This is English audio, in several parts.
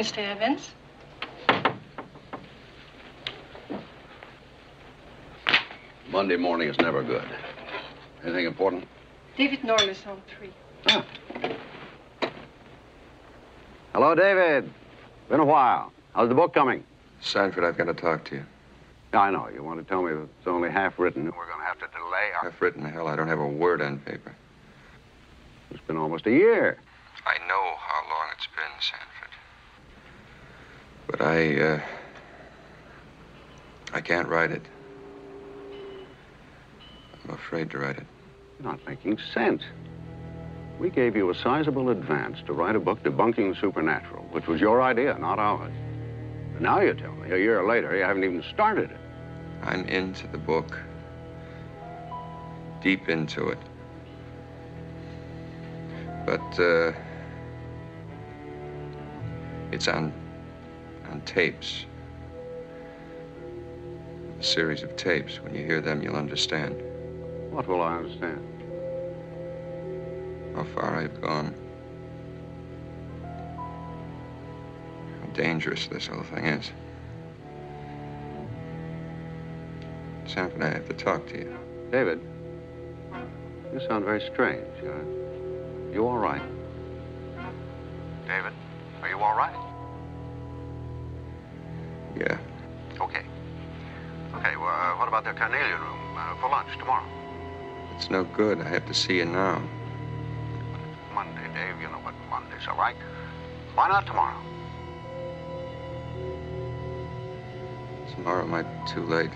Mr. Evans. Monday morning is never good. Anything important? David Norlis on 3. Ah. Hello, David. Been a while. How's the book coming? Sanford, I've got to talk to you. Yeah, I know. You want to tell me that it's only half written and we're going to have to delay our... Half written, hell, I don't have a word on paper. It's been almost a year. I know how long it's been, Sanford. But I can't write it. I'm afraid to write it. You're not making sense. We gave you a sizable advance to write a book debunking the supernatural, which was your idea, not ours. And now you tell me, a year later, you haven't even started it. I'm into the book. Deep into it. But, it's on tapes. A series of tapes. When you hear them, you'll understand. What will I understand? How far I've gone. How dangerous this whole thing is. Sanford, I have to talk to you. David, you sound very strange. You all right? David, are you all right? Yeah. Okay. Okay, well, what about the carnelian room for lunch tomorrow? It's no good. I have to see you now. Monday, Dave. You know what Monday's all right. Why not tomorrow? Tomorrow might be too late.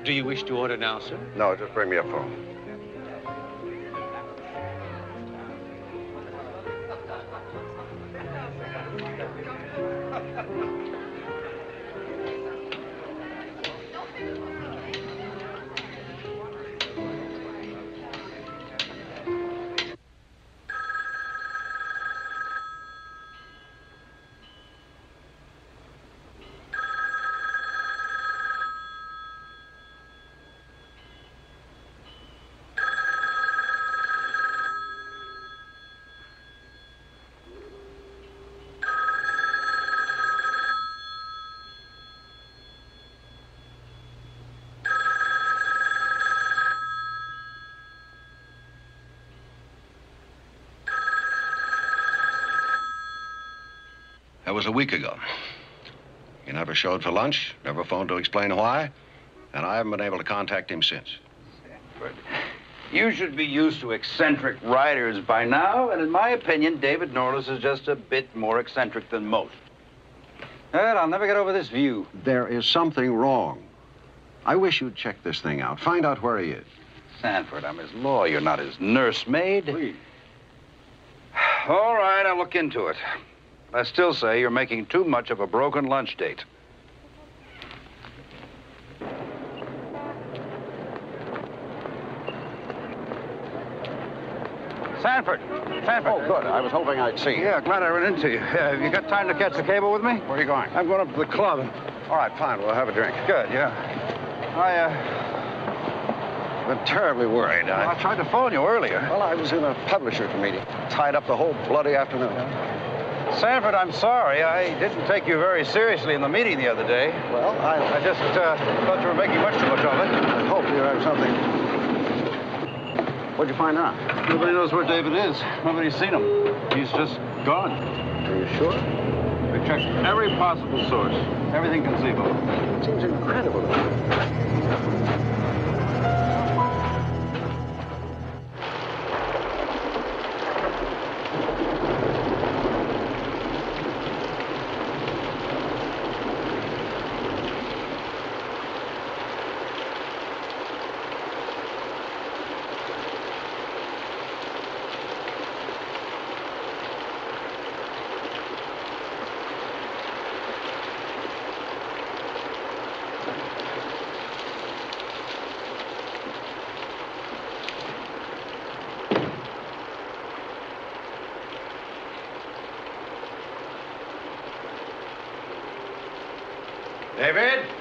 Do you wish to order now, sir? No, just bring me a phone. That was a week ago. He never showed for lunch, never phoned to explain why, and I haven't been able to contact him since. You should be used to eccentric writers by now, and in my opinion, David Norlis is just a bit more eccentric than most. Well, I'll never get over this view. There is something wrong. I wish you'd check this thing out. Find out where he is. Sanford, I'm his lawyer, not his nursemaid. Please. All right, I'll look into it. I still say you're making too much of a broken lunch date. Sanford! Sanford! Oh, good. I was hoping I'd see you. Yeah, glad I ran into you. Have you got time to catch the cable with me? Where are you going? I'm going up to the club. All right, fine. We'll have a drink. Good, yeah. Been terribly worried. I tried to phone you earlier. Well, I was in a publisher's meeting. Tied up the whole bloody afternoon. Sanford, I'm sorry. I didn't take you very seriously in the meeting the other day. Well, I just thought you were making much too much of it. I hope you have something. What'd you find out? Nobody knows where David is. Nobody's seen him. He's just gone. Are you sure? We checked every possible source. Everything conceivable. It seems incredible. David?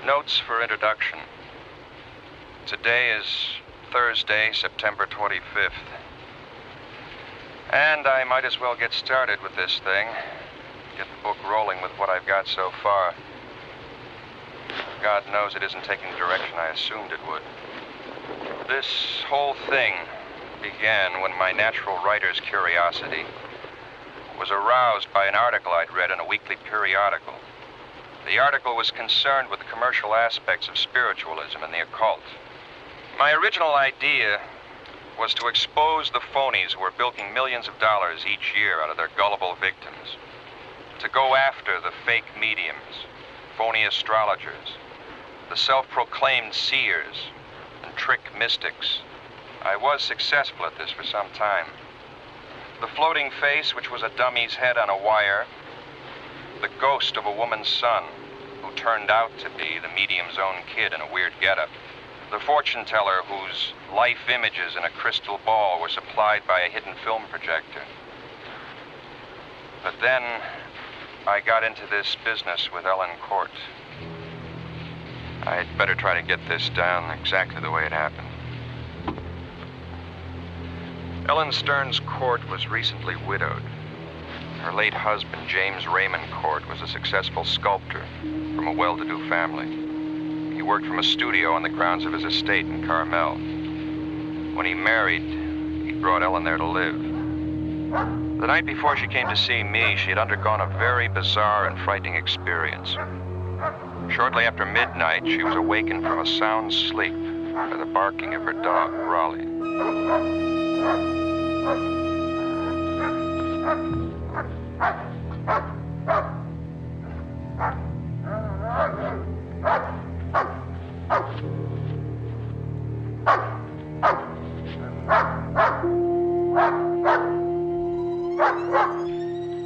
Notes for introduction. Today is Thursday, September 25th. And I might as well get started with this thing. Get the book rolling with what I've got so far. God knows it isn't taking the direction I assumed it would. This whole thing began when my natural writer's curiosity was aroused by an article I'd read in a weekly periodical. The article was concerned with the commercial aspects of spiritualism and the occult. My original idea was to expose the phonies who were bilking millions of dollars each year out of their gullible victims. To go after the fake mediums, phony astrologers, the self-proclaimed seers, and trick mystics. I was successful at this for some time. The floating face, which was a dummy's head on a wire, the ghost of a woman's son, who turned out to be the medium's own kid in a weird getup. The fortune teller whose life images in a crystal ball were supplied by a hidden film projector. But then I got into this business with Ellen Court. I'd better try to get this down exactly the way it happened. Ellen Stern's Court was recently widowed. Her late husband, James Raymond Court, was a successful sculptor from a well-to-do family. He worked from a studio on the grounds of his estate in Carmel. When he married, he brought Ellen there to live. The night before she came to see me, she had undergone a very bizarre and frightening experience. Shortly after midnight, she was awakened from a sound sleep by the barking of her dog, Raleigh.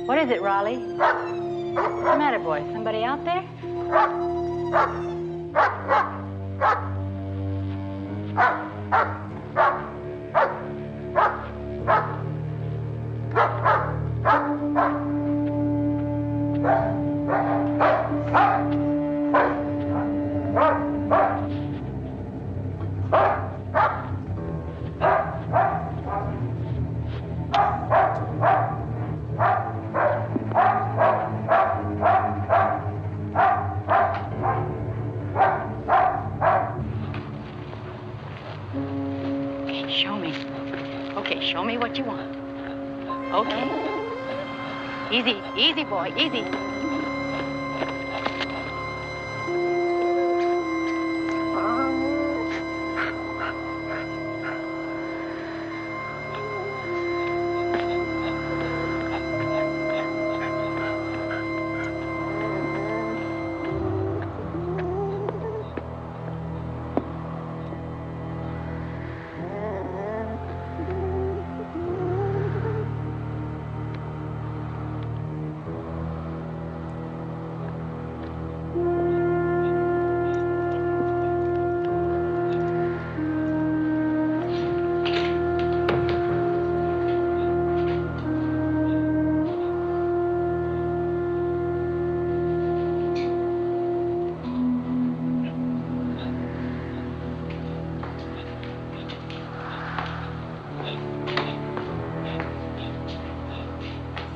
What is it, Raleigh? What's the matter, boy? Somebody out there? Show me what you want. Okay. Easy, easy, boy, easy.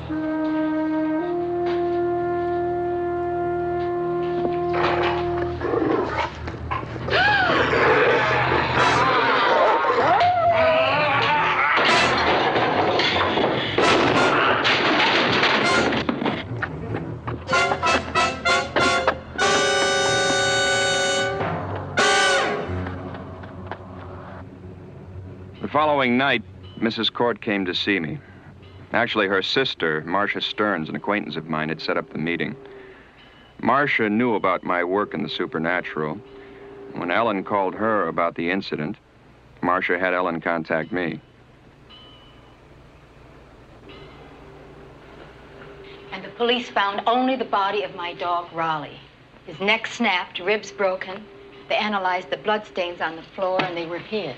The following night, Mrs. Court came to see me. Actually, her sister, Marcia Stearns, an acquaintance of mine, had set up the meeting. Marcia knew about my work in the supernatural. When Ellen called her about the incident, Marcia had Ellen contact me. And the police found only the body of my dog, Raleigh. His neck snapped, ribs broken. They analyzed the bloodstains on the floor, and they were his.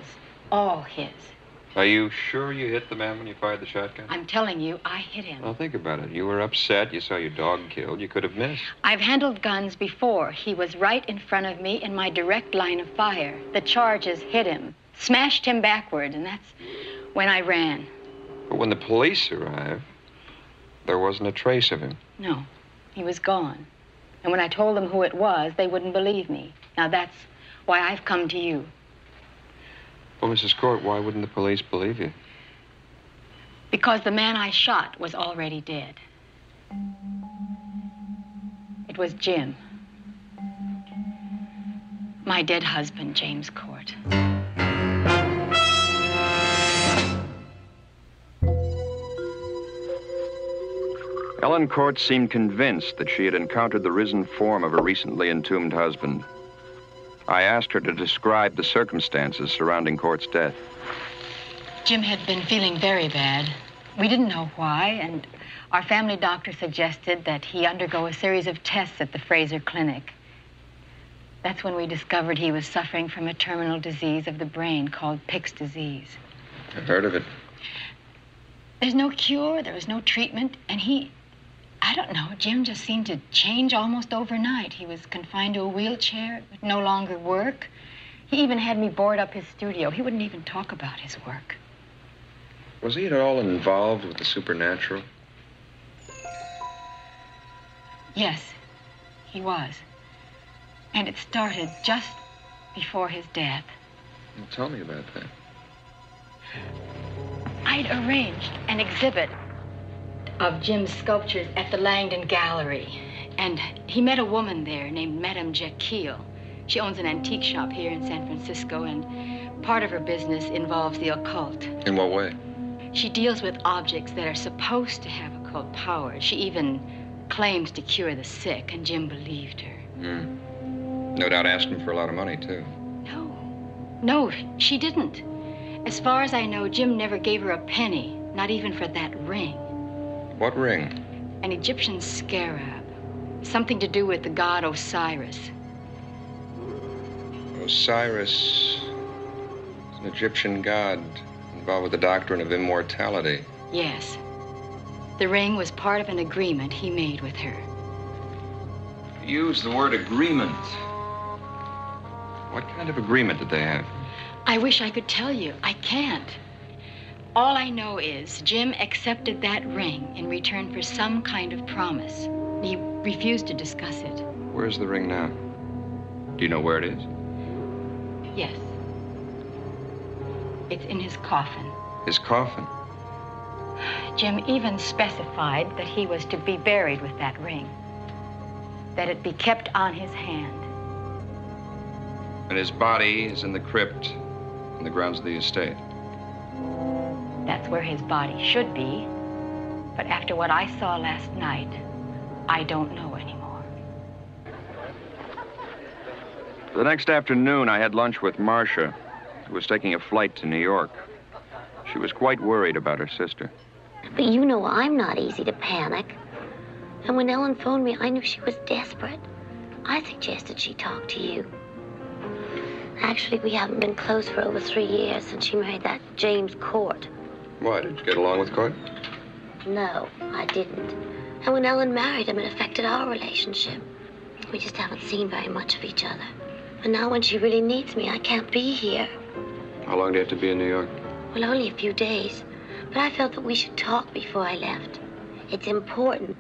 All his. Are you sure you hit the man when you fired the shotgun? I'm telling you, I hit him. Well, think about it. You were upset. You saw your dog killed. You could have missed. I've handled guns before. He was right in front of me in my direct line of fire. The charges hit him, smashed him backward, and that's when I ran. But when the police arrived, there wasn't a trace of him. No, he was gone. And when I told them who it was, they wouldn't believe me. Now that's why I've come to you. Well, Mrs. Court, why wouldn't the police believe you? Because the man I shot was already dead. It was Jim. My dead husband, James Court. Ellen Court seemed convinced that she had encountered the risen form of her recently entombed husband. I asked her to describe the circumstances surrounding Court's death. Jim had been feeling very bad. We didn't know why, and our family doctor suggested that he undergo a series of tests at the Fraser Clinic. That's when we discovered he was suffering from a terminal disease of the brain called Pick's disease. I've heard of it. There's no cure, there was no treatment, and I don't know, Jim just seemed to change almost overnight. He was confined to a wheelchair, would no longer work. He even had me board up his studio. He wouldn't even talk about his work. Was he at all involved with the supernatural? Yes, he was. And it started just before his death. Well, tell me about that. I'd arranged an exhibit of Jim's sculptures at the Langdon Gallery. And he met a woman there named Madame Jekyll. She owns an antique shop here in San Francisco, and part of her business involves the occult. In what way? She deals with objects that are supposed to have occult powers. She even claims to cure the sick, and Jim believed her. No doubt asked him for a lot of money, too. No, she didn't. As far as I know, Jim never gave her a penny, not even for that ring. What ring? An Egyptian scarab. Something to do with the god Osiris. Osiris is an Egyptian god involved with the doctrine of immortality. Yes. The ring was part of an agreement he made with her. You used the word agreement. What kind of agreement did they have? I wish I could tell you. I can't. All I know is Jim accepted that ring in return for some kind of promise. He refused to discuss it. Where's the ring now? Do you know where it is? Yes. It's in his coffin. His coffin? Jim even specified that he was to be buried with that ring. That it be kept on his hand. And his body is in the crypt in the grounds of the estate. That's where his body should be. But after what I saw last night, I don't know anymore. The next afternoon, I had lunch with Marcia, who was taking a flight to New York. She was quite worried about her sister. But you know I'm not easy to panic. And when Ellen phoned me, I knew she was desperate. I suggested she talk to you. Actually, we haven't been close for over 3 years since she married that James Court. Why, did you get along with Court? No, I didn't. And when Ellen married him, it affected our relationship. We just haven't seen very much of each other. And now when she really needs me, I can't be here. How long do you have to be in New York? Well, only a few days. But I felt that we should talk before I left. It's important.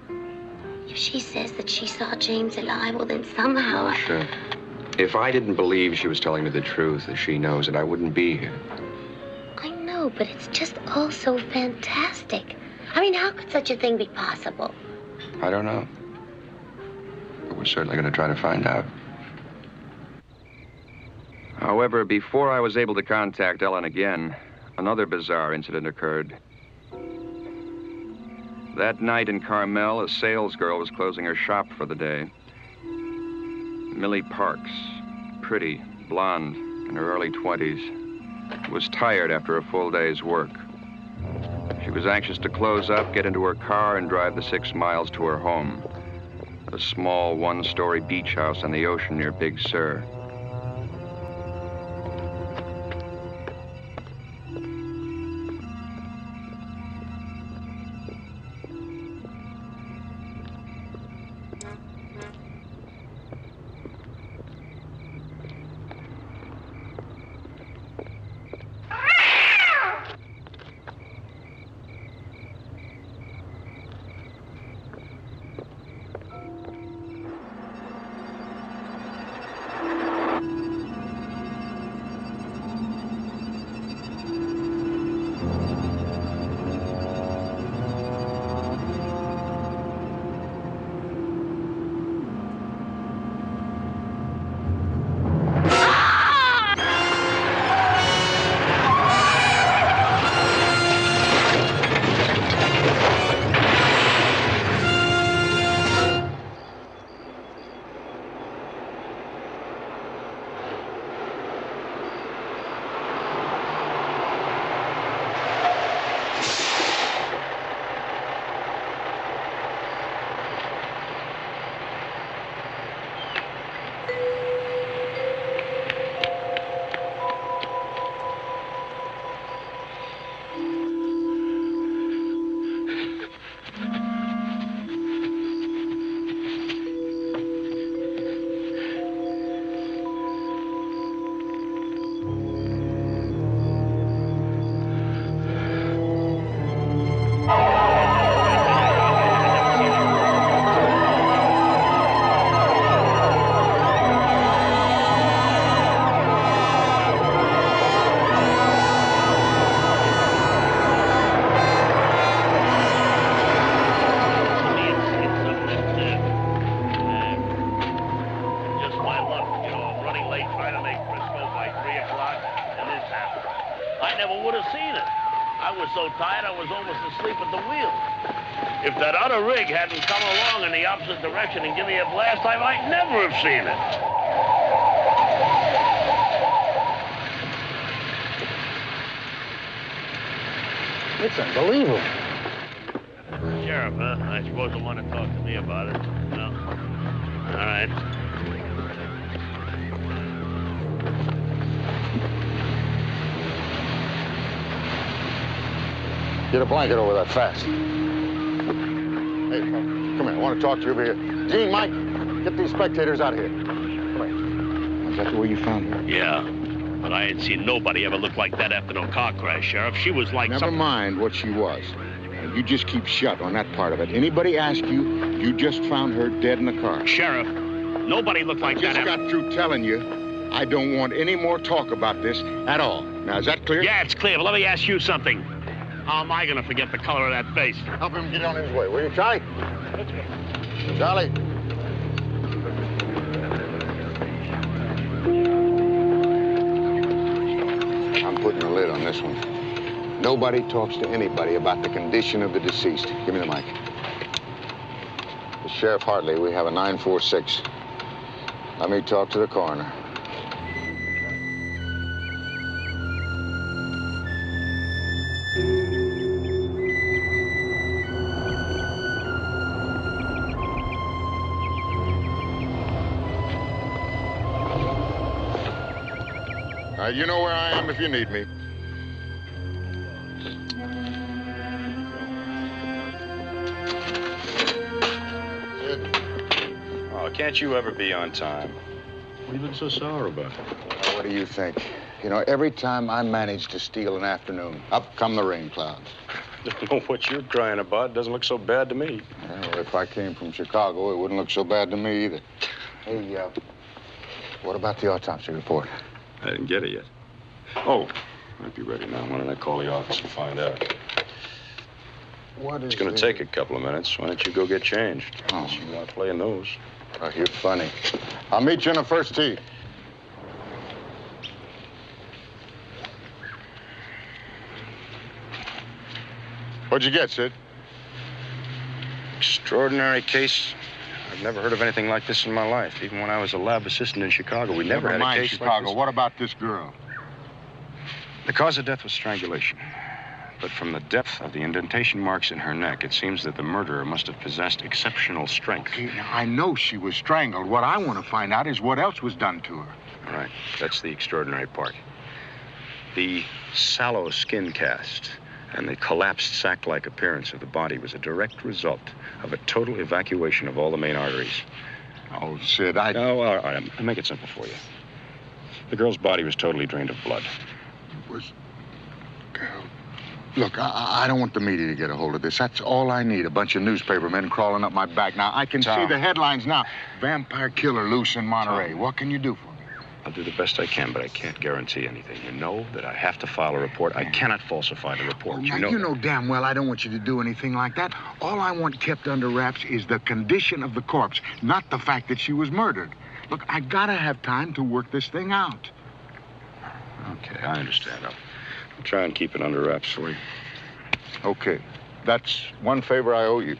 If she says that she saw James alive, well, then somehow If I didn't believe she was telling me the truth, as she knows it, I wouldn't be here. I know, but it's just all so fantastic. I mean, how could such a thing be possible? I don't know. But we're certainly going to try to find out. However, before I was able to contact Ellen again, another bizarre incident occurred. That night in Carmel, a salesgirl was closing her shop for the day. Millie Parks, pretty, blonde, in her early 20s, was tired after a full day's work. She was anxious to close up, get into her car, and drive the 6 miles to her home, a small one-story beach house on the ocean near Big Sur. If that other rig hadn't come along in the opposite direction and given me a blast, I might never have seen it. It's unbelievable. Sheriff, huh? I suppose you'll want to talk to me about it. No? All right. Get a blanket over that fast. Hey, come here. I want to talk to you over here. Gene, Mike, get these spectators out of here. Come here. Is that the way you found her? Yeah, but I ain't seen nobody ever look like that after no car crash, Sheriff. She was like Never mind what she was. You just keep shut on that part of it. Anybody ask you, you just found her dead in the car. Sheriff, nobody looked like that. I just got through telling you, I don't want any more talk about this at all. Now, is that clear? Yeah, it's clear, but let me ask you something. How am I going to forget the color of that face? Help him get on his way, will you, Charlie? Charlie. I'm putting a lid on this one. Nobody talks to anybody about the condition of the deceased. Give me the mic. Sheriff Hartley, we have a 946. Let me talk to the coroner. You know where I am if you need me. Oh, can't you ever be on time? What are you looking so sour about? Well, what do you think? You know, every time I manage to steal an afternoon, up come the rain clouds. Don't know what you're crying about. It doesn't look so bad to me. Well, if I came from Chicago, it wouldn't look so bad to me either. Hey, what about the autopsy report? I didn't get it yet. Oh, might be ready now. Why don't I call the office and find out? What is It's going to take a couple of minutes. Why don't you go get changed? Oh. You want playing those? Oh, you're funny. I'll meet you in the first tee. What'd you get, Sid? Extraordinary case. I've never heard of anything like this in my life. Even when I was a lab assistant in Chicago, we never had a mind case Chicago. like this. What about this girl? The cause of death was strangulation. But from the depth of the indentation marks in her neck, it seems that the murderer must have possessed exceptional strength. Okay, now, I know she was strangled. What I want to find out is what else was done to her. All right, that's the extraordinary part. The sallow skin cast and the collapsed sack-like appearance of the body was a direct result of a total evacuation of all the main arteries. Oh, Sid, I... Oh, all right, I'll make it simple for you. The girl's body was totally drained of blood. Was... Look, I don't want the media to get a hold of this. That's all I need, a bunch of newspaper men crawling up my back. Now, I can see the headlines now. Vampire killer loose in Monterey. Tom. What can you do for me? I'll do the best I can, but I can't guarantee anything. You know that I have to file a report. I cannot falsify the report. Oh, now, you know damn well I don't want you to do anything like that. All I want kept under wraps is the condition of the corpse, not the fact that she was murdered. Look, I gotta have time to work this thing out. Okay, I understand. I'll try and keep it under wraps for you. Okay. That's one favor I owe you.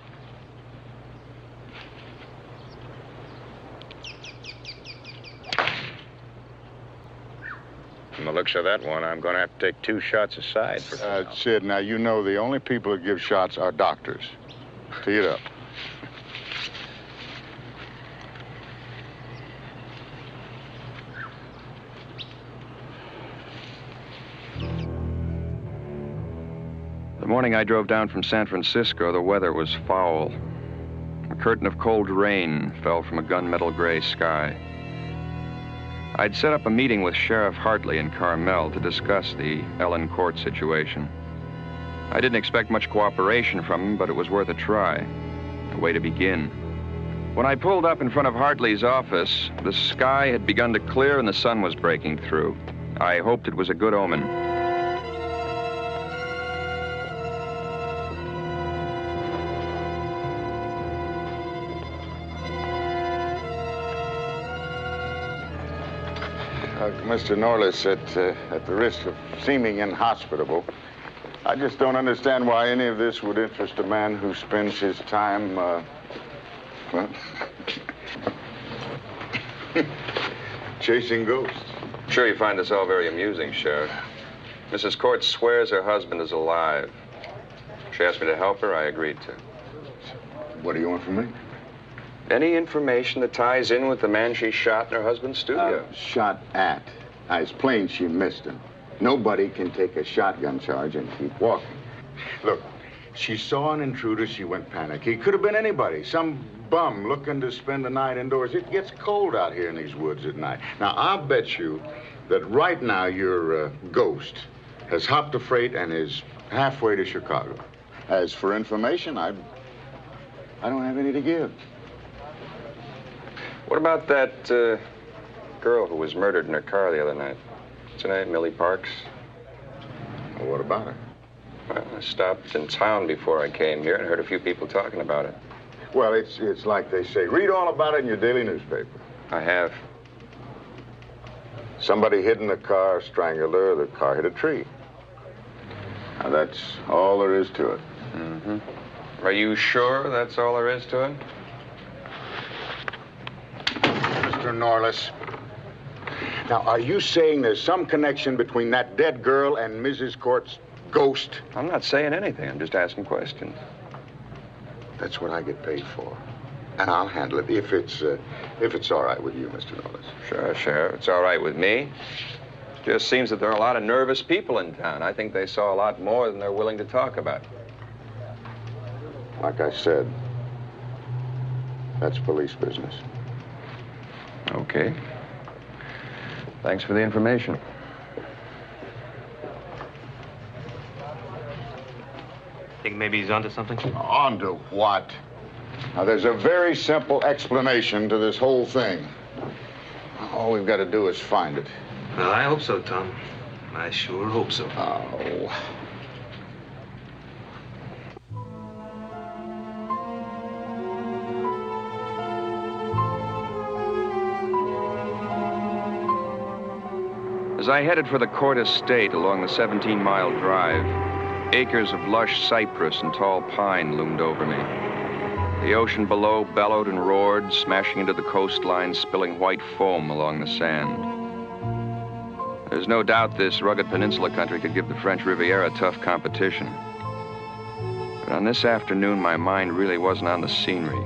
From the looks of that one, I'm going to have to take 2 shots aside for... Sid, now, you know the only people who give shots are doctors. Tee it up. The morning I drove down from San Francisco, the weather was foul. A curtain of cold rain fell from a gunmetal gray sky. I'd set up a meeting with Sheriff Hartley in Carmel to discuss the Ellen Court situation. I didn't expect much cooperation from him, but it was worth a try. A way to begin. When I pulled up in front of Hartley's office, the sky had begun to clear and the sun was breaking through. I hoped it was a good omen. Mr. Norliss, at the risk of seeming inhospitable, I just don't understand why any of this would interest a man who spends his time, well, chasing ghosts. I'm sure you find this all very amusing, Sheriff. Mrs. Court swears her husband is alive. She asked me to help her. I agreed to. What do you want from me? Any information that ties in with the man she shot in her husband's studio. Shot at. It's plain she missed him. Nobody can take a shotgun charge and keep walking. Look, she saw an intruder, she went panic. He could have been anybody, some bum looking to spend the night indoors. It gets cold out here in these woods at night. Now, I'll bet you that right now your ghost has hopped a freight and is halfway to Chicago. As for information, I don't have any to give. What about that girl who was murdered in her car the other night? What's her name? Millie Parks? Well, what about her? Well, I stopped in town before I came here and heard a few people talking about it. Well, it's like they say. Read all about it in your daily newspaper. I have. Somebody hid in the car, strangled her, the car hit a tree. Now, that's all there is to it. Mm-hmm. Are you sure that's all there is to it? Mr. Norliss, now, are you saying there's some connection between that dead girl and Mrs. Court's ghost? I'm not saying anything. I'm just asking questions. That's what I get paid for. And I'll handle it if it's all right with you, Mr. Norliss. Sure, Sheriff. It's all right with me. Just seems that there are a lot of nervous people in town. I think they saw a lot more than they're willing to talk about. Like I said, that's police business. Okay. Thanks for the information. think maybe he's onto something? Onto what? Now, there's a very simple explanation to this whole thing. All we've got to do is find it. Well, I hope so, Tom. I sure hope so. Oh. As I headed for the Court Estate along the 17-mile drive, acres of lush cypress and tall pine loomed over me. The ocean below bellowed and roared, smashing into the coastline, spilling white foam along the sand. There's no doubt this rugged peninsula country could give the French Riviera tough competition. But on this afternoon, my mind really wasn't on the scenery.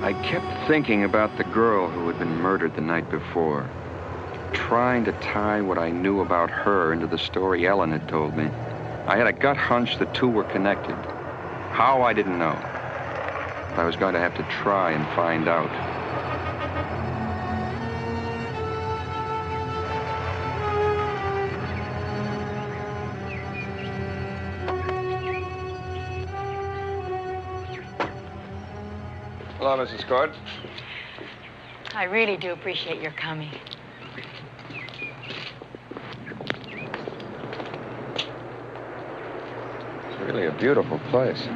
I kept thinking about the girl who had been murdered the night before, trying to tie what I knew about her into the story Ellen had told me. I had a gut hunch the two were connected. How, I didn't know. I was going to have to try and find out. Hello, Mrs. Court. I really do appreciate your coming. It's really a beautiful place.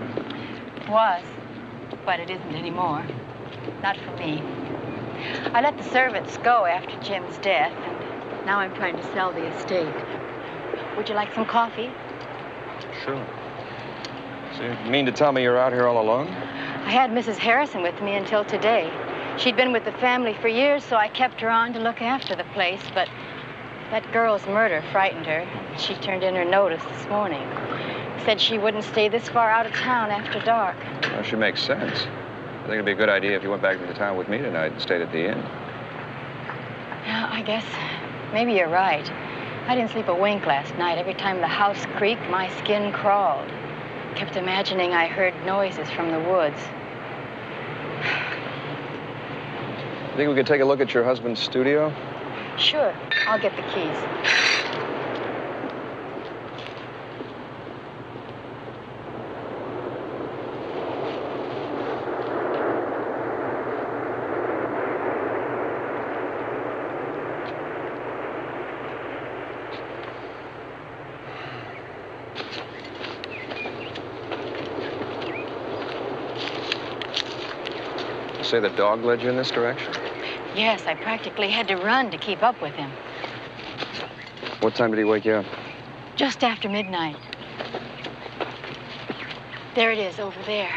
It was, but it isn't anymore. Not for me. I let the servants go after Jim's death, and now I'm trying to sell the estate. Would you like some coffee? Sure. So you mean to tell me you're out here all alone? I had Mrs. Harrison with me until today. She'd been with the family for years, so I kept her on to look after the place, but that girl's murder frightened her. She turned in her notice this morning. Said she wouldn't stay this far out of town after dark. Well, she makes sense. I think it'd be a good idea if you went back to the town with me tonight and stayed at the inn. Yeah, I guess maybe you're right. I didn't sleep a wink last night. Every time the house creaked, my skin crawled. Kept imagining I heard noises from the woods. Think we could take a look at your husband's studio? Sure, I'll get the keys. Say the dog led you in this direction? Yes, I practically had to run to keep up with him. What time did he wake you up? Just after midnight. There it is, over there.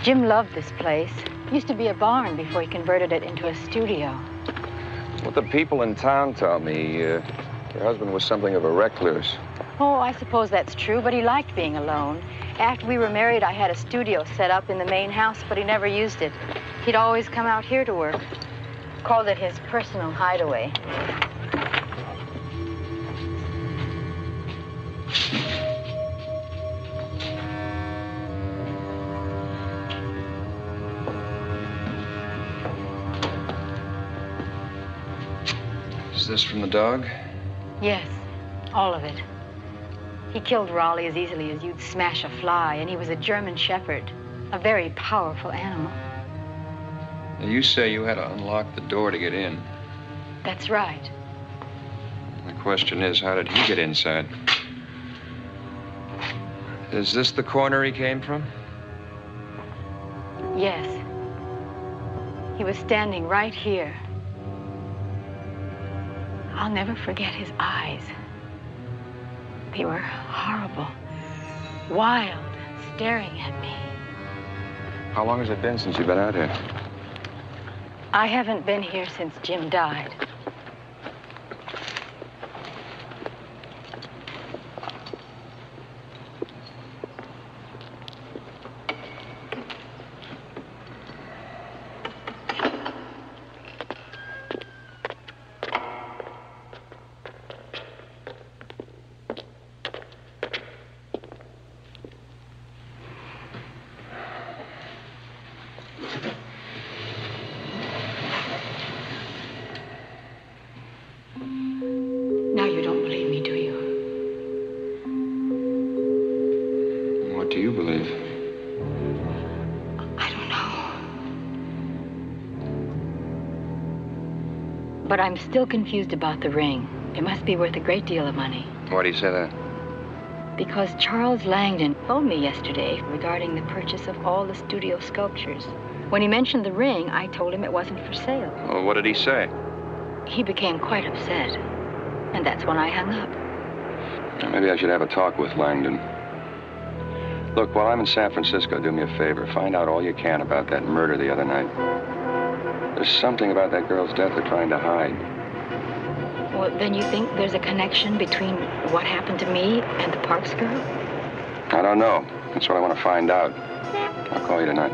Jim loved this place. Used to be a barn before he converted it into a studio. What the people in town tell me, your husband was something of a recluse. Oh, I suppose that's true, but he liked being alone. After we were married, I had a studio set up in the main house, but he never used it. He'd always come out here to work. Called it his personal hideaway. Is this from the dog? Yes, all of it. He killed Raleigh as easily as you'd smash a fly, and he was a German Shepherd, a very powerful animal. Now, you say you had to unlock the door to get in. That's right. The question is, how did he get inside? Is this the corner he came from? Yes. He was standing right here. I'll never forget his eyes. They were horrible, wild, staring at me. How long has it been since you've been out here? I haven't been here since Jim died. But I'm still confused about the ring. It must be worth a great deal of money. Why do you say that? Because Charles Langdon phoned me yesterday regarding the purchase of all the studio sculptures. When he mentioned the ring, I told him it wasn't for sale. Well, what did he say? He became quite upset. And that's when I hung up. Maybe I should have a talk with Langdon. Look, while I'm in San Francisco, do me a favor. Find out all you can about that murder the other night. There's something about that girl's death they're trying to hide. Well, then you think there's a connection between what happened to me and the Parks girl? I don't know. That's what I want to find out. I'll call you tonight.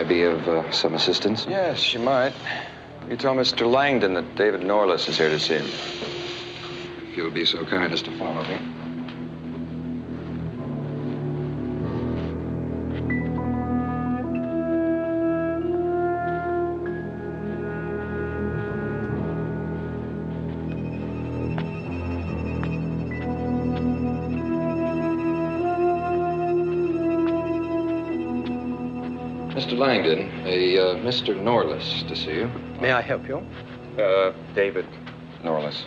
Be of some assistance? Yes, you might. You tell Mr. Langdon that David Norliss is here to see him. If you'll be so kind as to follow me. Mr. Langdon, a Mr. Norliss to see you. May I help you? David Norliss.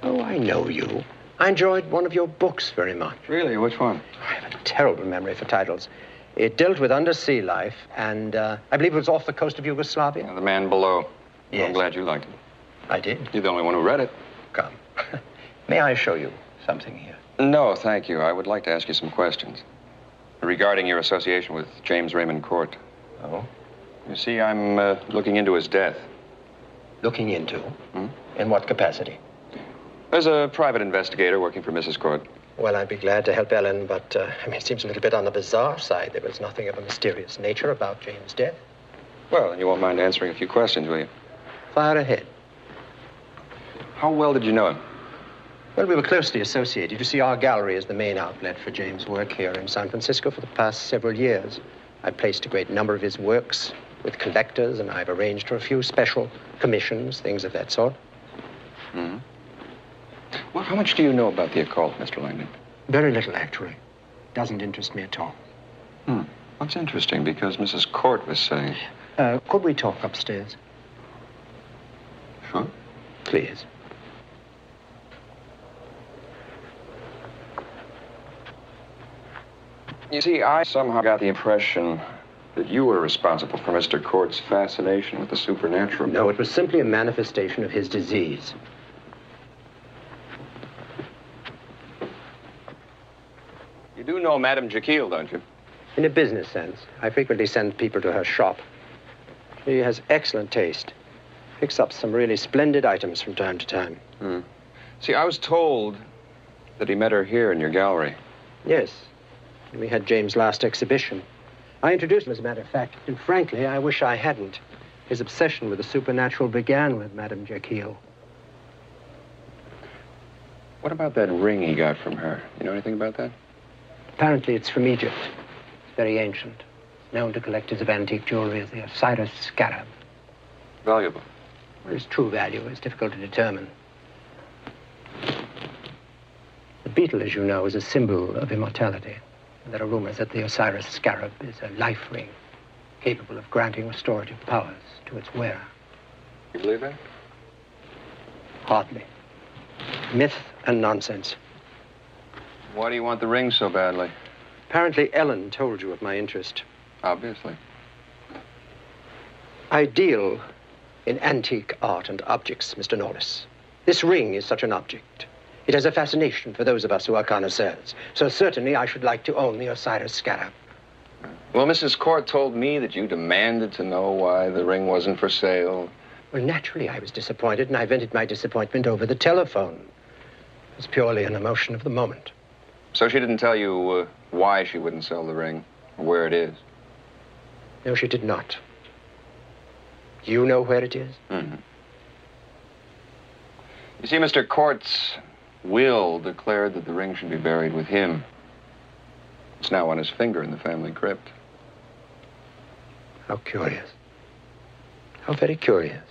Oh, I know you. I enjoyed one of your books very much. Really? Which one? I have a terrible memory for titles. It dealt with undersea life, and I believe it was off the coast of Yugoslavia. The Man Below. Yes. I'm glad you liked it. I did. You're the only one who read it. Come. May I show you something here? No, thank you. I would like to ask you some questions. Regarding your association with James Raymond Court. Oh? You see, I'm looking into his death. Looking into? Hmm? In what capacity? There's a private investigator working for Mrs. Court. Well, I'd be glad to help Ellen, but, it seems a little bit on the bizarre side. There was nothing of a mysterious nature about James' death. Well, you won't mind answering a few questions, will you? Fire ahead. How well did you know him? Well, we were closely associated. You see, our gallery is the main outlet for James' work here in San Francisco for the past several years. I've placed a great number of his works with collectors, and I've arranged for a few special commissions, things of that sort. Mm-hmm. Well, how much do you know about the occult, Mr. Langdon? Very little, actually. Doesn't interest me at all. That's interesting, because Mrs. Court was saying... Could we talk upstairs? Sure. Please. You see, I somehow got the impression that you were responsible for Mr. Court's fascination with the supernatural. No, it was simply a manifestation of his disease. You do know Madame Jekyll, don't you? In a business sense. I frequently send people to her shop. She has excellent taste. Picks up some really splendid items from time to time. See, I was told that he met her here in your gallery. Yes. We had James' last exhibition. I introduced him, as a matter of fact, and frankly, I wish I hadn't. His obsession with the supernatural began with Madame Jekyll. What about that ring he got from her? You know anything about that? Apparently, it's from Egypt. It's very ancient. Known to collectors of antique jewelry as the Osiris scarab. Valuable. Well, its true value is difficult to determine. The beetle, as you know, is a symbol of immortality. There are rumors that the Osiris scarab is a life ring, capable of granting restorative powers to its wearer. You believe that? Hardly. Myth and nonsense. Why do you want the ring so badly? Apparently, Ellen told you of my interest. Obviously. I deal in antique art and objects, Mr. Norliss. This ring is such an object. It has a fascination for those of us who are connoisseurs. So certainly I should like to own the Osiris scarab. Well, Mrs. Court told me that you demanded to know why the ring wasn't for sale. Well, naturally I was disappointed, and I vented my disappointment over the telephone. It was purely an emotion of the moment. So she didn't tell you why she wouldn't sell the ring, or where it is? No, she did not. You know where it is? Mm-hmm. You see, Mr. Court's will declared that the ring should be buried with him. It's now on his finger in the family crypt. How curious. How very curious.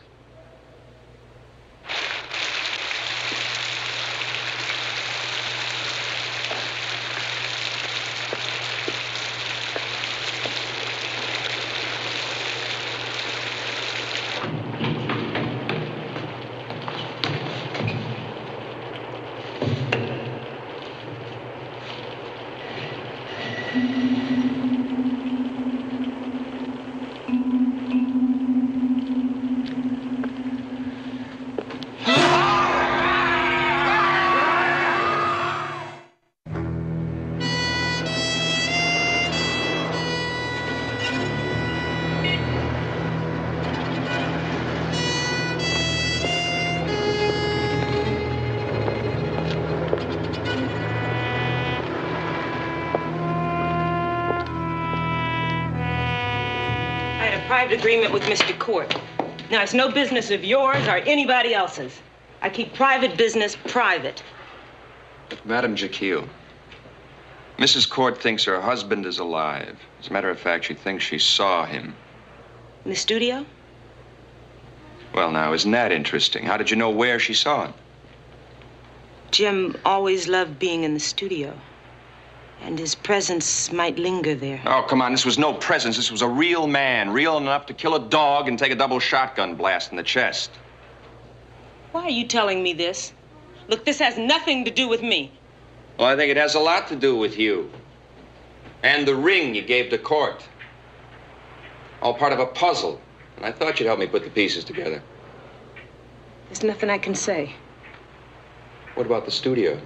Private agreement with Mr. Court. Now, it's no business of yours or anybody else's. I keep private business private. Madame Jekyll, Mrs. Court thinks her husband is alive. As a matter of fact, she thinks she saw him. In the studio? Well, now, isn't that interesting? How did you know where she saw him? Jim always loved being in the studio. And his presence might linger there. Oh, come on, this was no presence. This was a real man, real enough to kill a dog and take a double shotgun blast in the chest. Why are you telling me this? Look, this has nothing to do with me. Well, I think it has a lot to do with you. And the ring you gave to Court. All part of a puzzle. And I thought you'd help me put the pieces together. There's nothing I can say. What about the studio?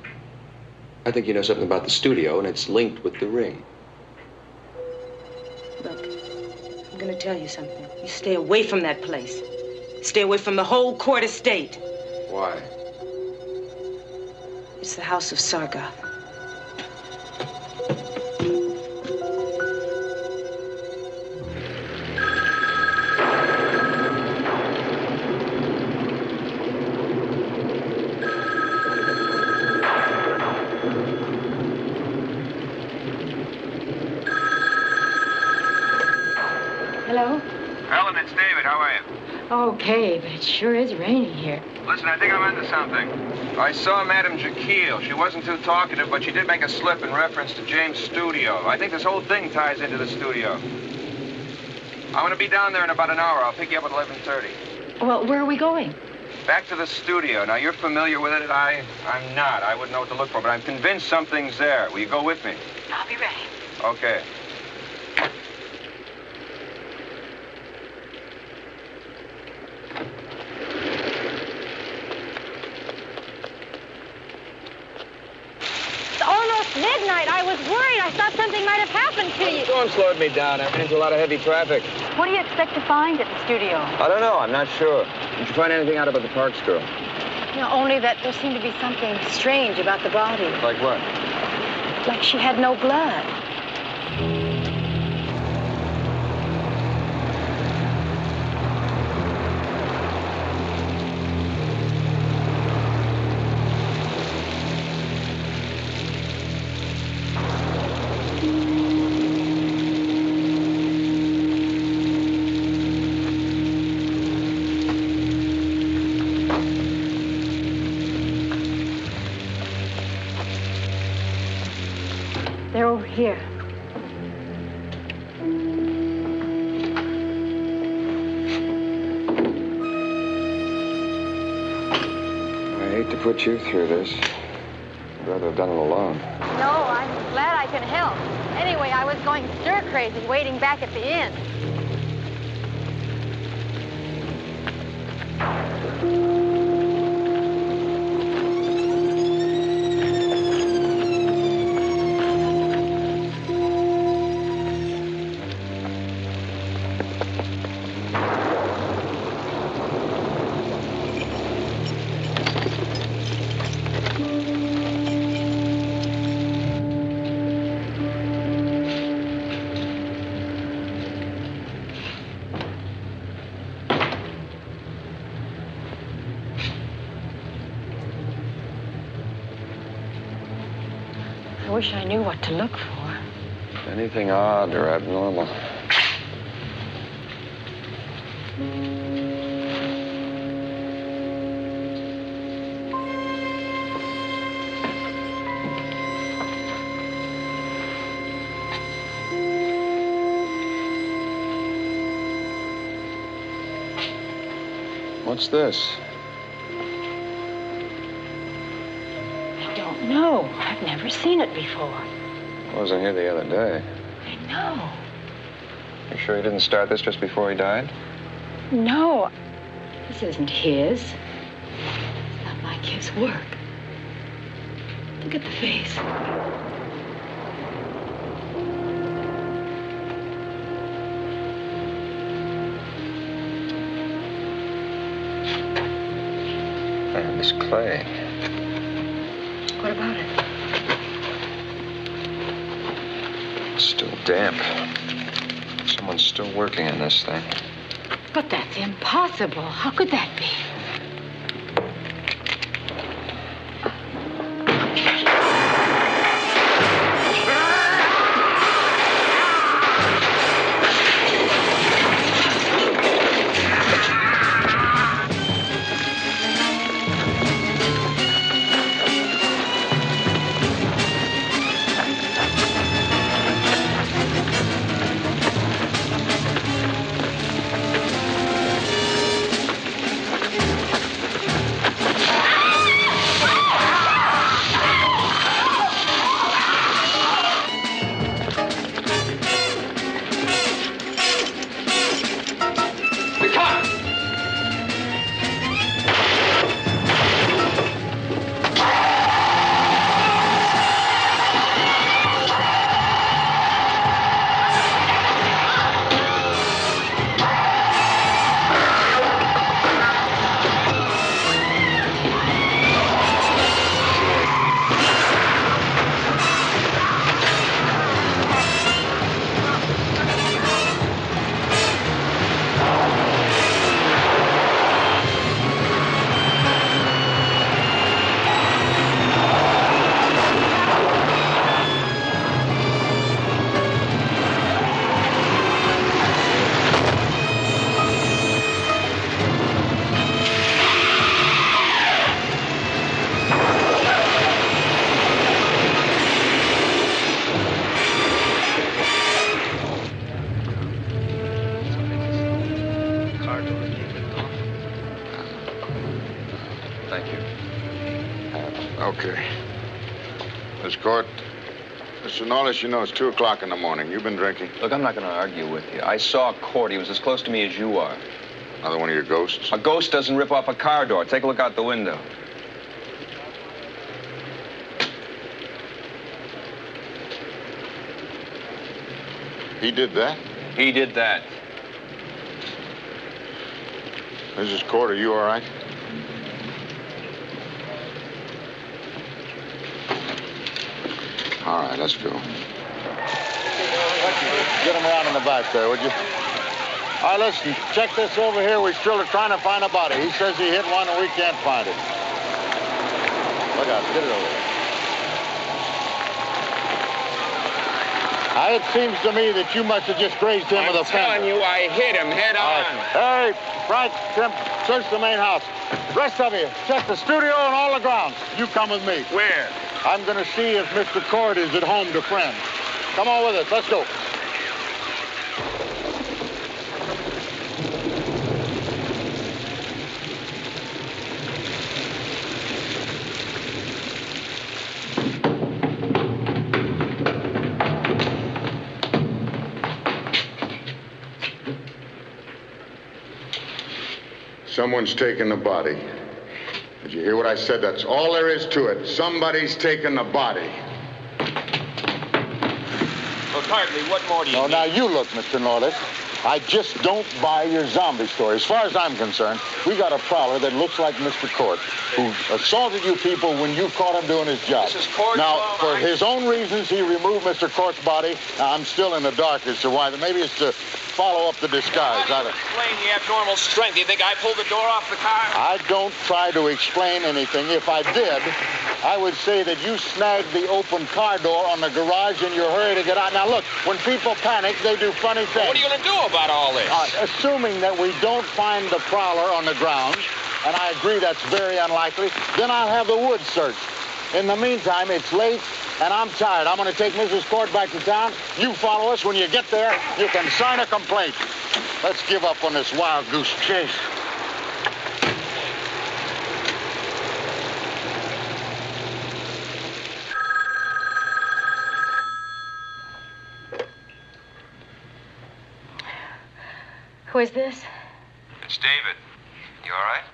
I think you know something about the studio, and it's linked with the ring. Look, I'm gonna tell you something. You stay away from that place. Stay away from the whole Court estate. Why? It's the house of Sargoth. Hello? Ellen, it's David. How are you? Okay, but it sure is raining here. Listen, I think I'm onto something. I saw Madame Jekyll. She wasn't too talkative, but she did make a slip in reference to James' studio. I think this whole thing ties into the studio. I'm going to be down there in about an hour. I'll pick you up at 11:30. Well, where are we going? Back to the studio. Now, you're familiar with it. I'm not. I wouldn't know what to look for, but I'm convinced something's there. Will you go with me? I'll be ready. Okay. Midnight. I was worried. I thought something might have happened to you. The storm slowed me down. I ran into a lot of heavy traffic. What do you expect to find at the studio? I don't know. I'm not sure. Did you find anything out about the Parks girl? You know, only that there seemed to be something strange about the body. Like what? Like she had no blood. They're over here. I hate to put you through this. I'd rather have done it alone. No, I'm glad I can help. Anyway, I was going stir crazy waiting back at the inn. wish I knew what to look for. Anything odd or abnormal. What's this? I don't know. I've never seen it before. I wasn't here the other day. I know. You sure he didn't start this just before he died? No. This isn't his. It's not like his work. Look at the face. And this clay. What about it? It's still damp. Someone's still working on this thing. But that's impossible. How could that be? Thank you. Okay. Miss Court, Mr. Norlis, you know it's 2 o'clock in the morning. You've been drinking. Look, I'm not going to argue with you. I saw Court. He was as close to me as you are. Another one of your ghosts? A ghost doesn't rip off a car door. Take a look out the window. He did that? He did that. Mrs. Court, are you all right? All right, let's go. Get him around in the back there, would you? All right, listen, check this over here. We still are trying to find a body. He says he hit one and we can't find it. Look out, get it over there. It seems to me that you must have just grazed him with a fender. I'm telling you, I hit him head on. Hey, Frank, Tim, search the main house. Rest of you, check the studio and all the grounds. You come with me. Where? I'm going to see if Mr. Cord is at home to friends. Come on with us. Let's go. Someone's taken the body. Did you hear what I said? That's all there is to it. Somebody's taken the body. Well, hardly. What more do you need? Now you look, Mr. Norlis. I just don't buy your zombie story. As far as I'm concerned, we got a prowler that looks like Mr. Court, who assaulted you people when you caught him doing his job. This is Court's now, fault. for his own reasons, he removed Mr. Court's body. Now, I'm still in the dark as to why. Maybe it's to follow up the disguise. How do you explain the abnormal strength? Do you think I pulled the door off the car? I don't try to explain anything. If I did, I would say that you snagged the open car door on the garage in your hurry to get out. Now, look, when people panic, they do funny things. Well, what are you going to do about all this? Assuming that we don't find the prowler on the grounds, and I agree that's very unlikely, then I'll have the woods searched. In the meantime, it's late, and I'm tired. I'm going to take Mrs. Court back to town. You follow us. When you get there, you can sign a complaint. Let's give up on this wild goose chase. Who is this? It's David. You all right?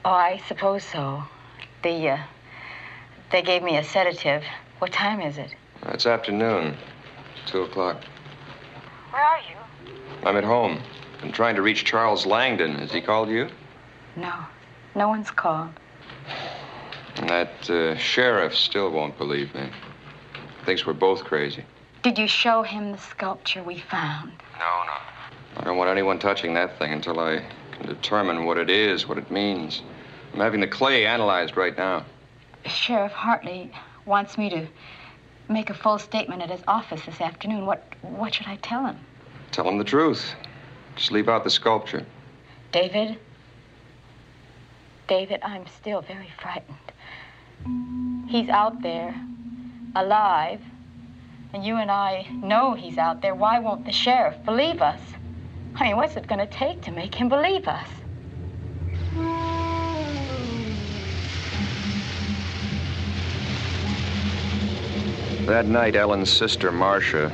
Oh, I suppose so. They gave me a sedative. What time is it? It's afternoon. 2 o'clock. Where are you? I'm at home. I'm trying to reach Charles Langdon. Has he called you? No. No one's called. And that sheriff still won't believe me. Thinks we're both crazy. Did you show him the sculpture we found? No. I don't want anyone touching that thing until I can determine what it is, what it means. I'm having the clay analyzed right now. Sheriff Hartley wants me to make a full statement at his office this afternoon. What should I tell him? Tell him the truth. Just leave out the sculpture. David, I'm still very frightened. He's out there, alive, and you and I know he's out there. Why won't the sheriff believe us? I mean, what's it going to take to make him believe us? That night, Ellen's sister, Marcia,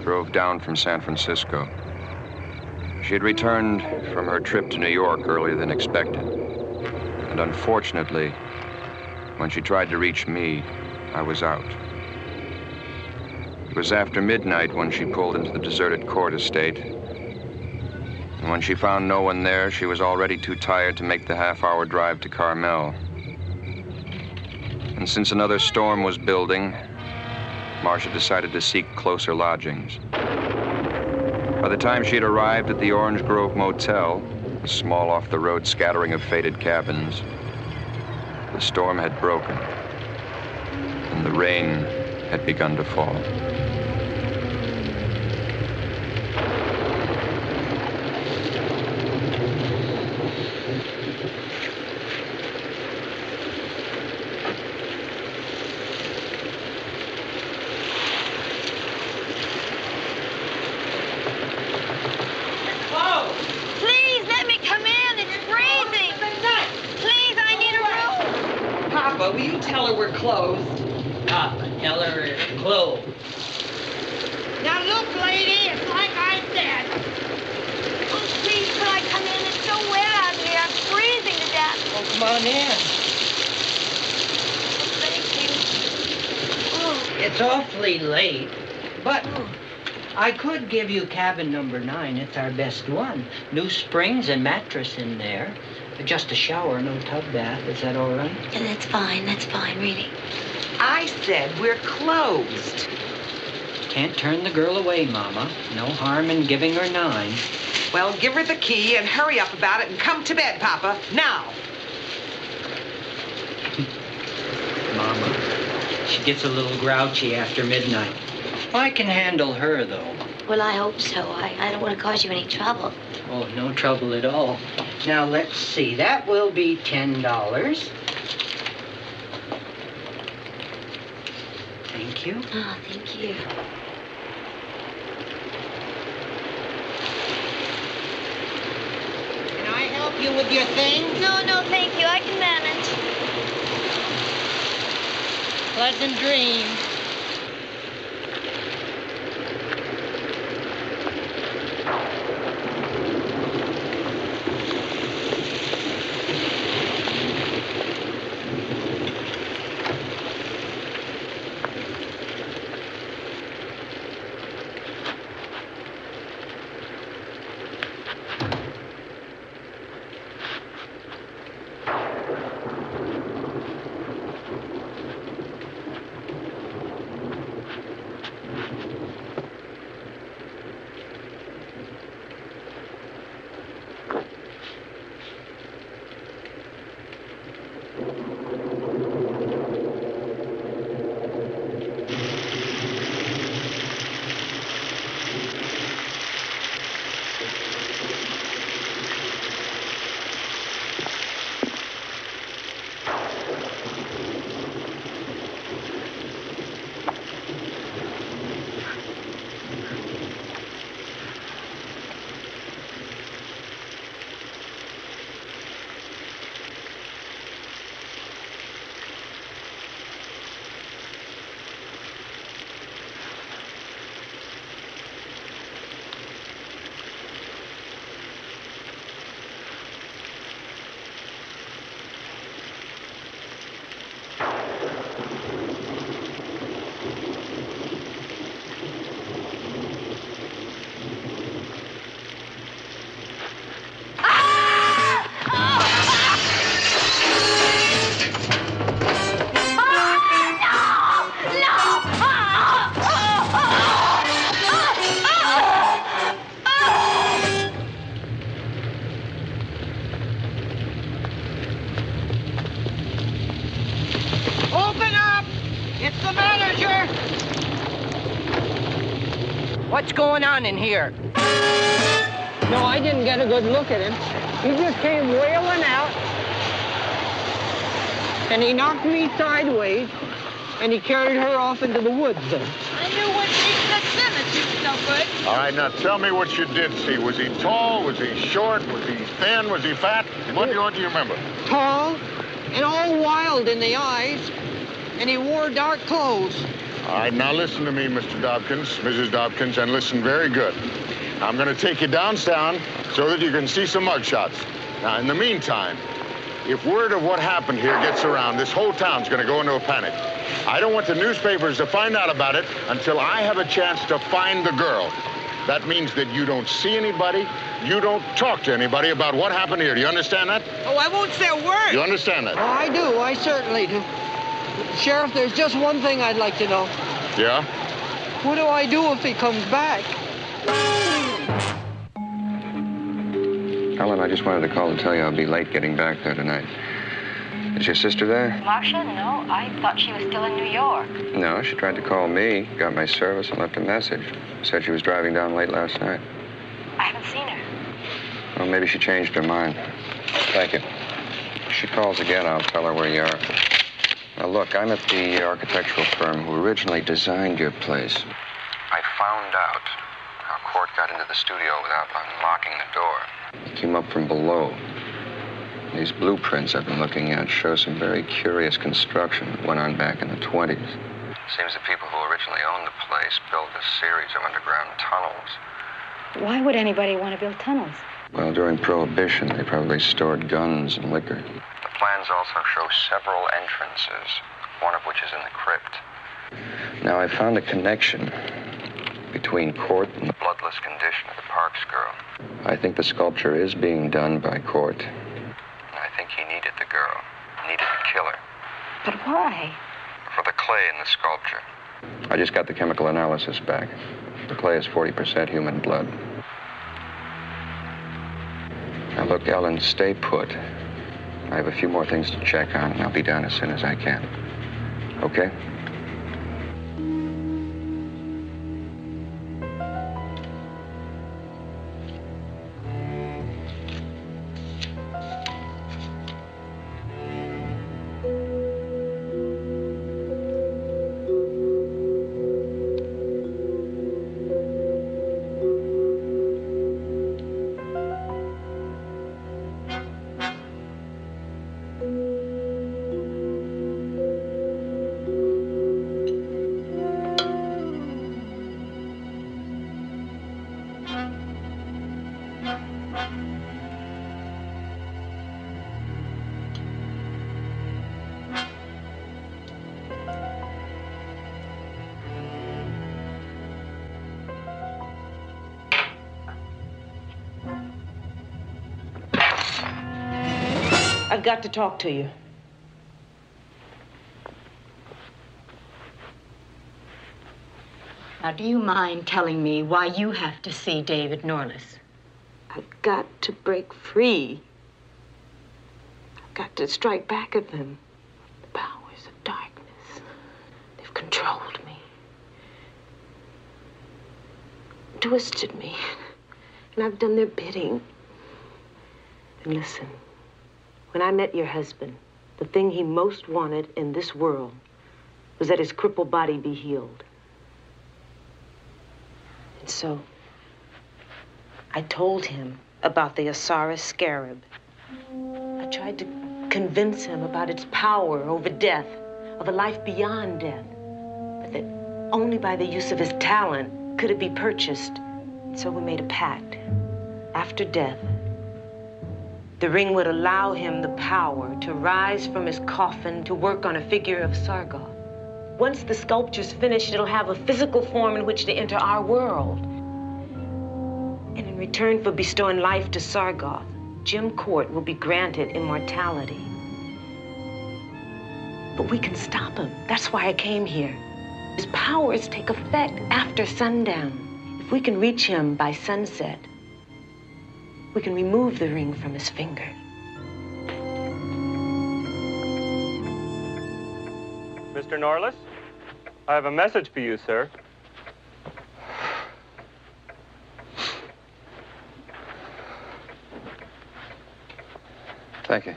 drove down from San Francisco. She had returned from her trip to New York earlier than expected. And unfortunately, when she tried to reach me, I was out. It was after midnight when she pulled into the deserted court estate. And when she found no one there, she was already too tired to make the half-hour drive to Carmel. And since another storm was building, Marcia decided to seek closer lodgings. By the time she had arrived at the Orange Grove Motel, a small off-the-road scattering of faded cabins, the storm had broken, and the rain had begun to fall. Will you tell her we're closed? Papa, tell her it's closed. Now look, lady, it's like I said. Oh, please, could I come in? It's so wet out here. I'm freezing to death. Oh, come on in. Oh, thank you. Oh. It's awfully late, but I could give you cabin number 9. It's our best one. New springs and mattress in there. Just a shower, no tub bath. Is that all right? Yeah, that's fine, really. I said we're closed. Can't turn the girl away, Mama. No harm in giving her 9. Well, give her the key and hurry up about it and come to bed, Papa, now. Mama, she gets a little grouchy after midnight. I can handle her, though. Well, I hope so. I don't want to cause you any trouble. Oh, no trouble at all. Now, let's see. That will be $10. Thank you. Oh, thank you. Can I help you with your things? No, thank you. I can manage. Pleasant dreams. What's going on in here? No, I didn't get a good look at him. He just came wailing out, and he knocked me sideways, and he carried her off into the woods then. I knew what reason the cemetery was no good. All right, now tell me what you did see. Was he tall? Was he short? Was he thin? Was he fat? What do you remember? Tall and all wild in the eyes, and he wore dark clothes. All right, now listen to me, Mr. Dobkins, Mrs. Dobkins, and listen very good. I'm going to take you downtown so that you can see some mugshots. Now, in the meantime, if word of what happened here gets around, this whole town's going to go into a panic. I don't want the newspapers to find out about it until I have a chance to find the girl. That means that you don't see anybody, you don't talk to anybody about what happened here. Do you understand that? Oh, I won't say a word. You understand that? Oh, I do. I certainly do. Sheriff, there's just one thing I'd like to know. Yeah? What do I do if he comes back? Ellen, I just wanted to call to tell you I'll be late getting back there tonight. Is your sister there? Marcia? No, I thought she was still in New York. No, she tried to call me, got my service, and left a message. Said she was driving down late last night. I haven't seen her. Well, maybe she changed her mind. Thank you. If she calls again, I'll tell her where you are. Now, look, I'm at the architectural firm who originally designed your place. I found out how Court got into the studio without unlocking the door. He came up from below. These blueprints I've been looking at show some very curious construction that went on back in the 20s. Seems the people who originally owned the place built a series of underground tunnels. Why would anybody want to build tunnels? Well, during Prohibition, they probably stored guns and liquor. The plans also show several entrances, one of which is in the crypt. Now, I found a connection between Court and the bloodless condition of the Parks girl. I think the sculpture is being done by Court. And I think he needed the girl, needed to kill her. But why? For the clay in the sculpture. I just got the chemical analysis back. The clay is 40% human blood. Now, look, Ellen, stay put. I have a few more things to check on, and I'll be down as soon as I can. Okay? I've got to talk to you. Now, do you mind telling me why you have to see David Norlis? I've got to break free. I've got to strike back at them. The powers of darkness. They've controlled me. Twisted me. And I've done their bidding. And listen. When I met your husband, the thing he most wanted in this world was that his crippled body be healed. And so, I told him about the Osiris scarab. I tried to convince him about its power over death, of a life beyond death, but that only by the use of his talent could it be purchased. And so we made a pact. After death, the ring would allow him the power to rise from his coffin to work on a figure of Sargoth. Once the sculpture's finished, it'll have a physical form in which to enter our world. And in return for bestowing life to Sargoth, Jim Court will be granted immortality. But we can stop him. That's why I came here. His powers take effect after sundown. If we can reach him by sunset, we can remove the ring from his finger. Mr. Norlis, I have a message for you, sir. Thank you.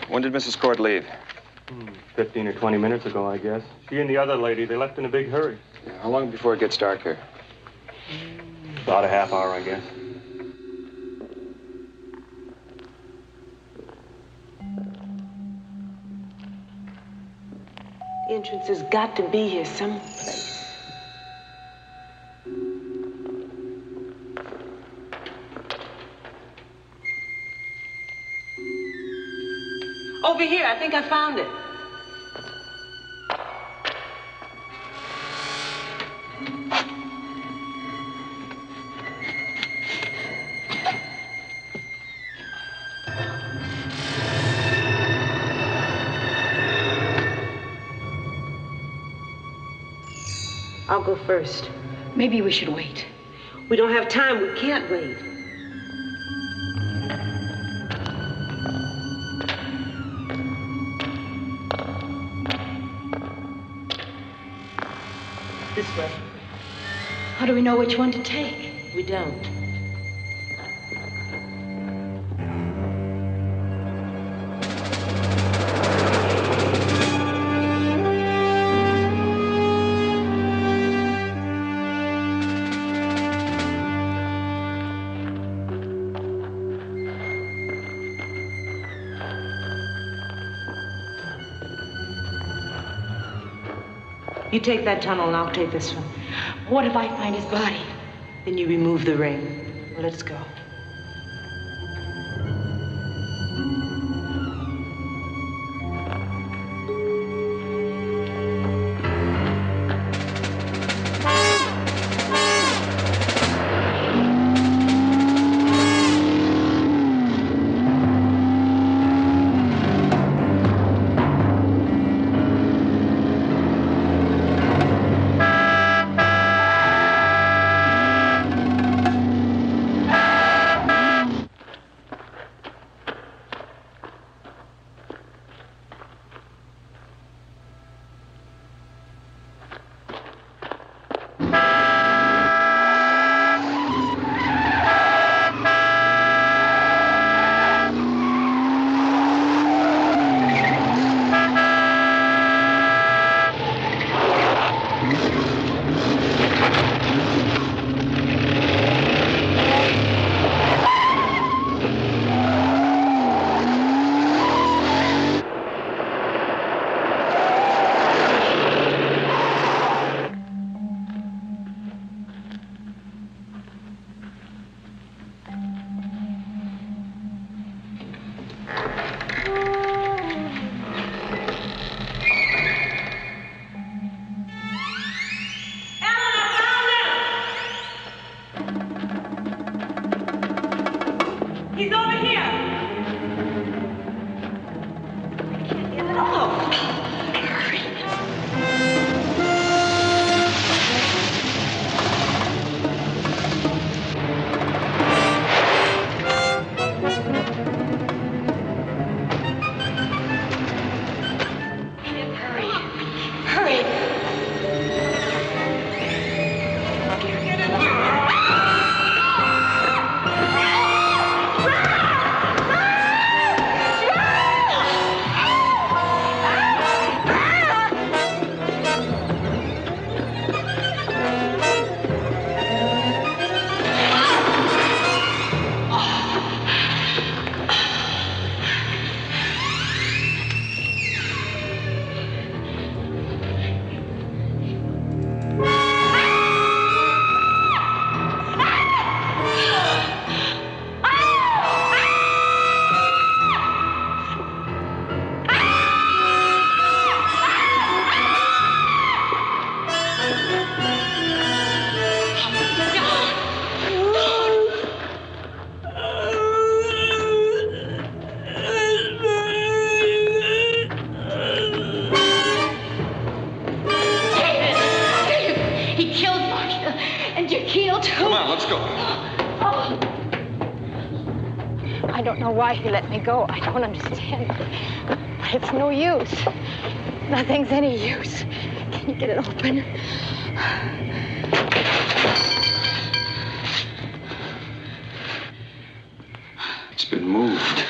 When did Mrs. Court leave? 15 or 20 minutes ago, I guess. She and the other lady, they left in a big hurry. Yeah, how long before it gets dark here? About a half hour, I guess. The entrance has got to be here someplace. Over here, I think I found it. I'll go first. Maybe we should wait. We don't have time. We can't wait. This way. How do we know which one to take? We don't. You take that tunnel and I'll take this one. What if I find his body? Then you remove the ring. Well, let's go. I don't know why he let me go. I don't understand. But it's no use. Nothing's any use. Can you get it open? It's been moved.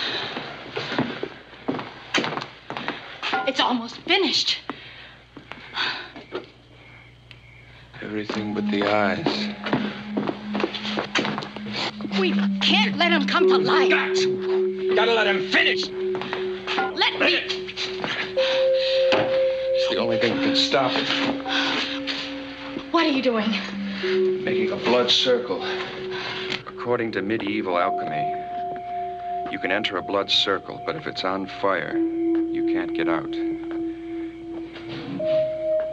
It's almost finished. Everything but the eyes. We can't let him come to life. Gotta let him finish. Let me. It's the only thing that can stop it. What are you doing? Making a blood circle. According to medieval alchemy, you can enter a blood circle, but if it's on fire, you can't get out.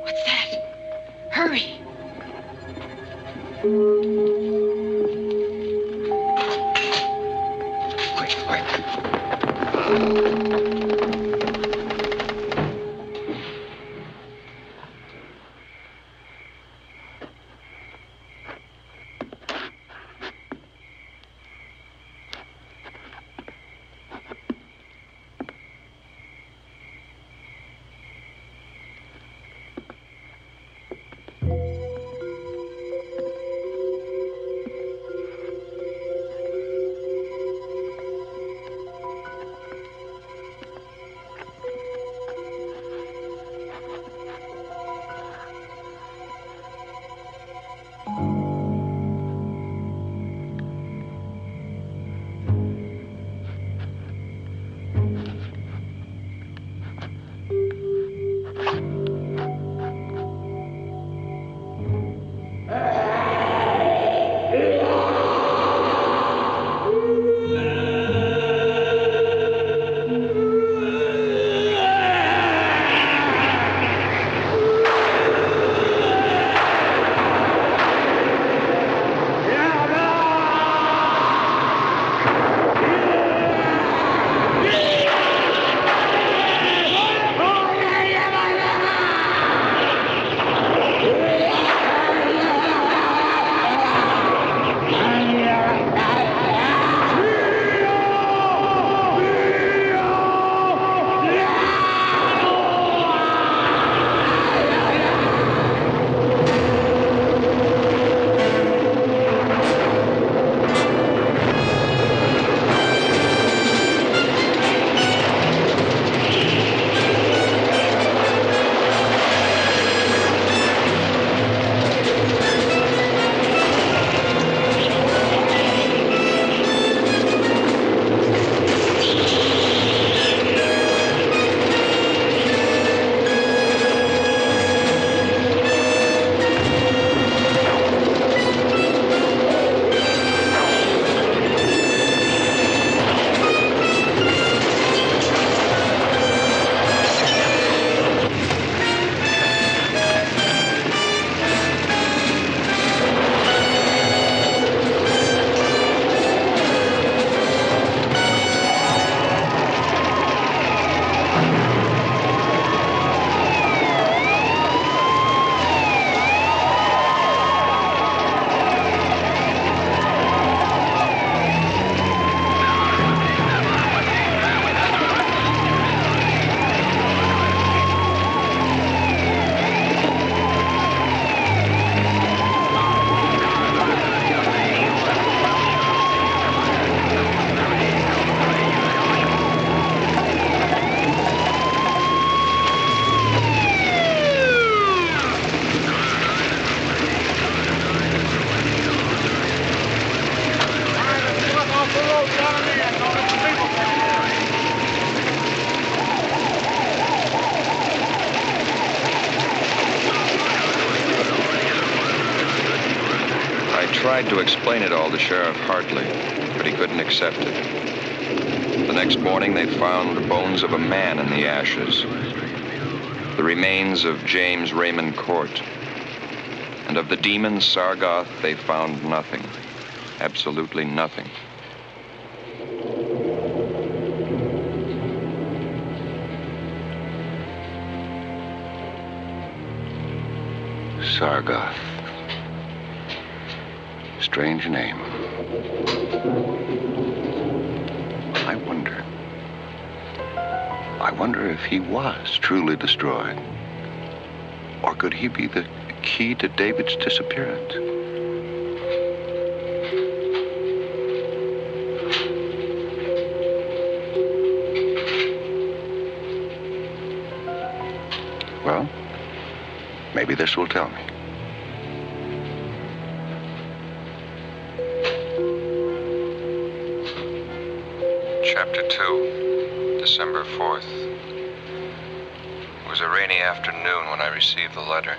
What's that? Hurry. tried to explain it all to Sheriff Hartley, but he couldn't accept it. The next morning, they found the bones of a man in the ashes, the remains of James Raymond Court, and of the demon Sargoth, they found nothing, absolutely nothing. Sargoth. Strange name. I wonder if he was truly destroyed. Or could he be the key to David's disappearance? Well, maybe this will tell me. Chapter 2, December 4th. It was a rainy afternoon when I received the letter.